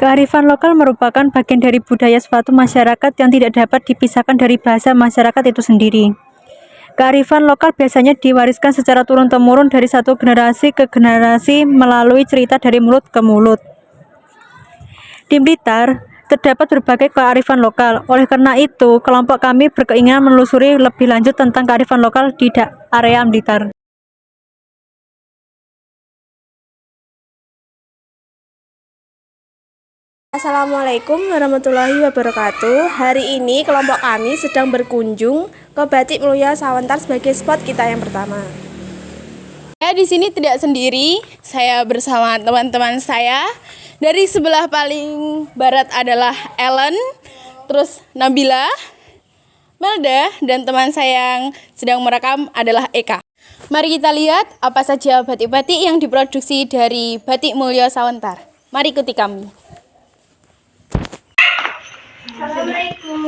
Kearifan lokal merupakan bagian dari budaya suatu masyarakat yang tidak dapat dipisahkan dari bahasa masyarakat itu sendiri. Kearifan lokal biasanya diwariskan secara turun-temurun dari satu generasi ke generasi melalui cerita dari mulut ke mulut. Di Blitar, terdapat berbagai kearifan lokal. Oleh karena itu, kelompok kami berkeinginan menelusuri lebih lanjut tentang kearifan lokal di area Blitar. Assalamualaikum warahmatullahi wabarakatuh. Hari ini kelompok kami sedang berkunjung ke Batik Mulya Sawentar sebagai spot kita yang pertama. Saya di sini tidak sendiri, saya bersama teman-teman saya. Dari sebelah paling barat adalah Ellen, terus Nabila, Melda, dan teman saya yang sedang merekam adalah Eka. Mari kita lihat apa saja batik-batik yang diproduksi dari Batik Mulya Sawentar. Mari ikuti kami. Assalamualaikum.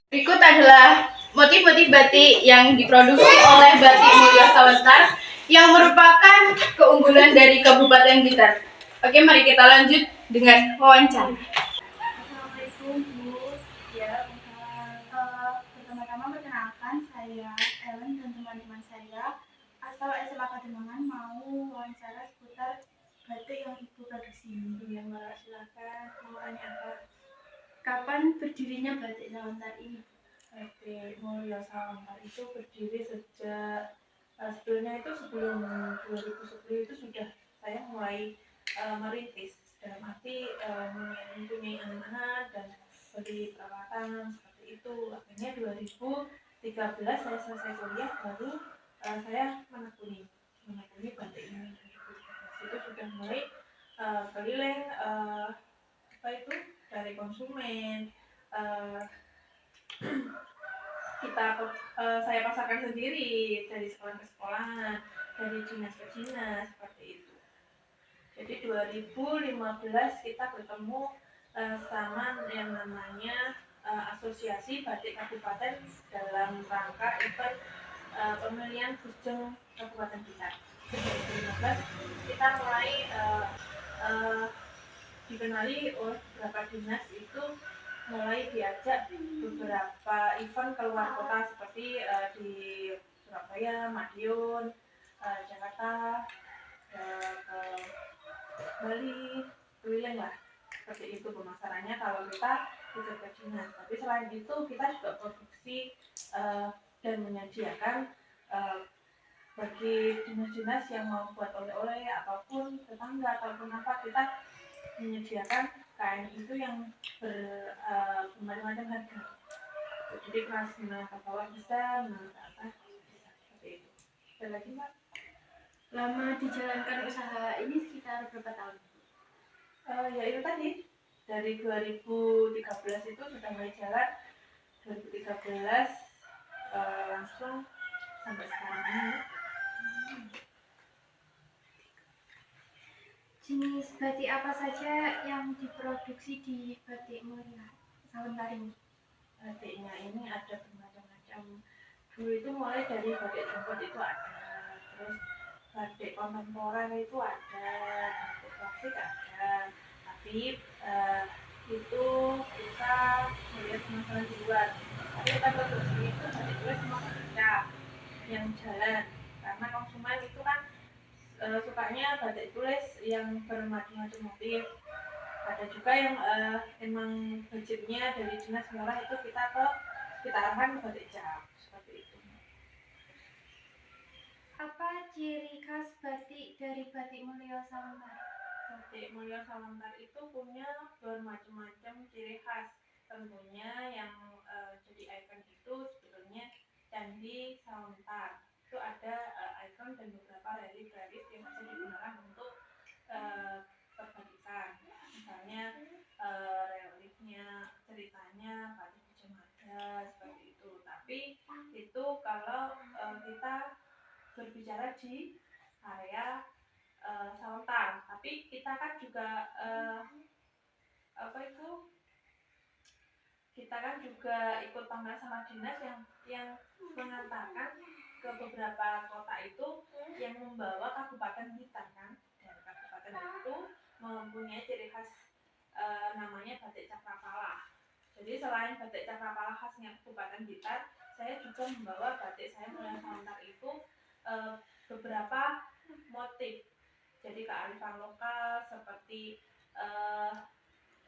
Berikut adalah motif-motif batik yang diproduksi oleh Batik Mulya Sawentar yang merupakan keunggulan dari Kabupaten Blitar. Oke, mari kita lanjut dengan wawancara. Assalamualaikum Bu. Ya, pertama-tama perkenalkan saya Ellen dan teman-teman saya asal SMA Pademangan mau wawancara seputar batik yang Ibu produksi. Ya, Mbak, silakan. Mau tanya apa? Kapan berdirinya Batik Sawentar ini? Batik Mulya Sawentar itu berdiri sejak sebelumnya itu sebelum 2010 itu sudah saya mulai merintis dalam arti mempunyai anak-anak dan beri perawatan seperti itu. Akhirnya 2013 saya selesai kuliah baru saya menekuni batik ini. 2013 itu sudah mulai keliling dari konsumen, saya pasarkan sendiri dari sekolah ke sekolah, dari dinas ke dinas, seperti itu. Jadi 2015 kita bertemu sama yang namanya Asosiasi Batik Kabupaten dalam rangka event pemilihan Pusjeng Kabupaten Blitar. 2015 kita mulai dikenali oleh beberapa dinas, itu mulai diajak beberapa event keluar kota seperti di Surabaya, Madiun, Jakarta, ke Bali, keliling lah. Seperti itu pemasarannya kalau kita ikut ke dinas. Tapi selain itu kita juga produksi dan menyediakan bagi dinas-dinas yang mau buat oleh-oleh ataupun tetangga ataupun apa, kita menyediakan kain itu yang bermacam-macam harga. Jadi kelas menengah ke bawah bisa, menengah ke atas bisa, seperti itu. Ada lagi Mbak? Lama dijalankan usaha ini sekitar berapa tahun? Ya itu tadi, dari 2013 itu sudah mulai jalan, 2013 langsung sampai sekarang ini. Jenis batik apa saja yang diproduksi di Batik Mulya Sawentar ini? Batiknya ini ada bermacam-macam. Dulu itu mulai dari batik jemput itu ada, terus batik kontemporer itu ada, batik klasik ada. Tapi itu kita melihat masalah di luar. Tapi kita produksi itu batik tulis sama kaca yang jalan, karena konsumen itu kan sukanya batik tulis yang bermacam-macam motif. Ada juga yang emang budgetnya dari dinas murah, itu kita arahkan ke batik cap seperti itu. Apa ciri khas batik dari Batik Mulya Sawentar? Batik Mulya Sawentar itu punya bermacam-macam ciri khas. Tentunya yang jadi ikon itu sebetulnya Candi Sawentar. Itu ada ikon dan beberapa relief-relief yang bisa digunakan untuk perbatikan. Misalnya reliefnya, ceritanya Batik Jemada, seperti itu. Tapi itu kalau kita berbicara di area Sawentar. Tapi kita kan juga kita kan juga ikut panggilan sama dinas yang mengantarkan ke beberapa kota itu yang membawa Kabupaten Blitar kan. Dan kabupaten itu mempunyai ciri khas namanya batik Cakrapala. Jadi selain batik Cakrapala khasnya Kabupaten Blitar, saya juga membawa batik saya Mulya Sawentar itu beberapa motif. Jadi kearifan lokal seperti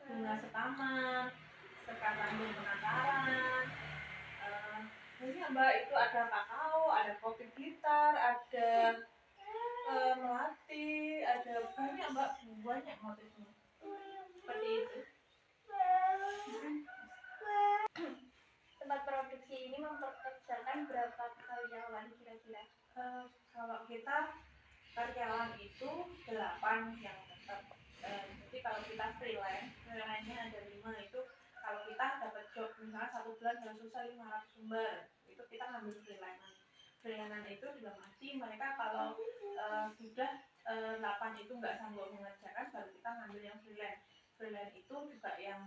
bunga setaman, sekat lambung penangkaran, banyak Mbak, itu ada kakao, ada kopi Blitar, ada melati, ada banyak Mbak, banyak motifnya. Seperti itu. Tempat produksi ini mempekerjakan berapa karyawan kira-kira? Kalau kita karyawan itu 8 yang tetap. Jadi kalau kita freelance-nya ada 5 itu. Kalau kita dapat job misalnya 1 bulan harus susah 500 lembar, itu kita ngambil freelance itu dalam arti mereka kalau sudah 8 itu nggak sanggup mengerjakan, baru kita ngambil yang freelance itu juga yang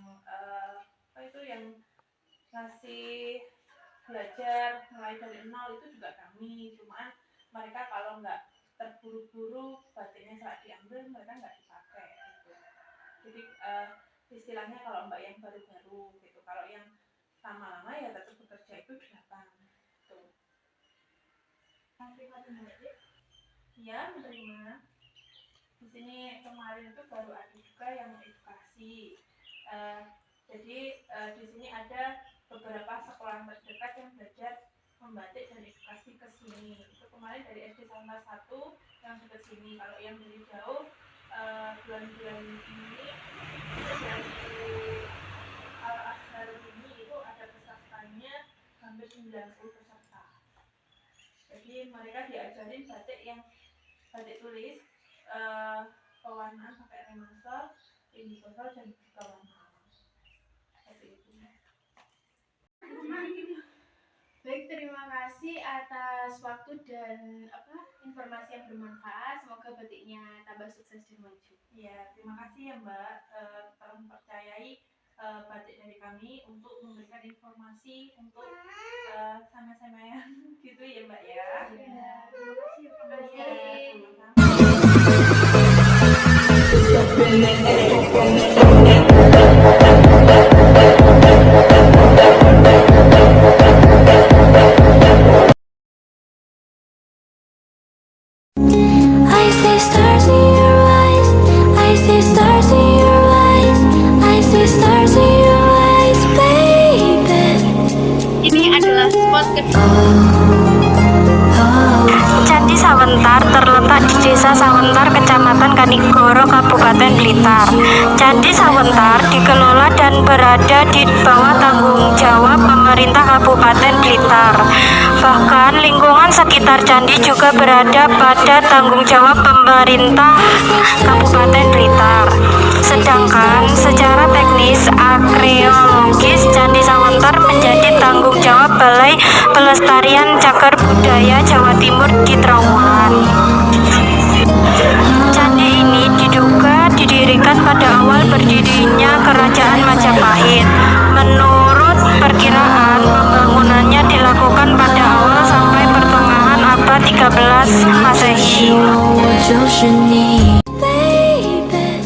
yang ngasih belajar mulai dari nol, itu juga kami. Cuman mereka kalau nggak terburu-buru batiknya saat diambil, mereka nggak dipakai gitu. Jadi istilahnya kalau Mbak yang baru-baru gitu, kalau yang lama-lama ya tetap bekerja itu 8 gitu. Ya, menerima. Di sini kemarin itu baru ada juga yang edukasi. Jadi di sini ada beberapa sekolah terdekat yang belajar membatik dan edukasi ke sini. Itu kemarin dari SD Sawentar 1 yang ke sini. Kalau yang dari jauh bulan-bulan ini dari Al-Azhar ini itu ada pesertanya hampir 90 peserta. Jadi mereka diajarin batik yang batik tulis, pewarnaan pakai remasol, indikosol dan juga warna alam. Seperti itu. Baik, terima kasih atas waktu dan informasi yang bermanfaat. Semoga batiknya tambah sukses dan maju. Ya, terima kasih ya Mbak telah mempercayai batik dari kami untuk memberikan informasi untuk sama-sama yang gitu ya Mbak ya. Ya, terima kasih. I see stars in your eyes. I see stars in your eyes. I see stars in your eyes, baby. Ini adalah spot kedua. Candi Sawentar terletak di Desa Sawentar, Kecamatan Kanigoro, Kabupaten Blitar. Candi Sawentar dikelola dan berada di bawah tanggung jawab pemerintah Kabupaten Blitar. Bahkan lingkungan sekitar candi juga berada pada tanggung jawab pemerintah Kabupaten Blitar. Sedangkan secara teknis arkeologis Candi Sawentar menjadi tanggung jawab Balai Pelestarian Cagar Budaya Jawa Timur di Trowulan. Candi ini diduga didirikan pada awal berdirinya Kerajaan Majapahit. Menurut perkiraan, pembangunannya dilakukan pada awal sampai pertengahan abad 13 Masehi. 我就是你，baby。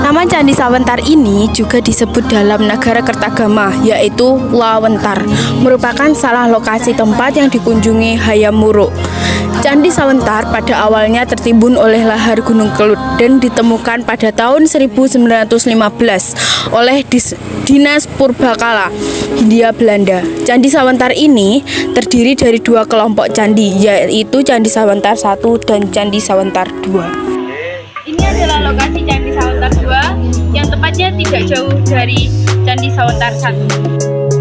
Nama Candi Sawentar ini juga disebut dalam Nagara Kertagama, yaitu Lawentar, merupakan salah lokasi tempat yang dikunjungi Hayam Wuruk. Candi Sawentar pada awalnya tertimbun oleh lahar Gunung Kelut dan ditemukan pada tahun 1915 oleh Dinas Purbakala Hindia Belanda. Candi Sawentar ini terdiri dari 2 kelompok candi, yaitu Candi Sawentar 1 dan Candi Sawentar 2. Ini adalah lokasi Candi Sawentar 2 yang tepatnya tidak jauh dari Candi Sawentar 1.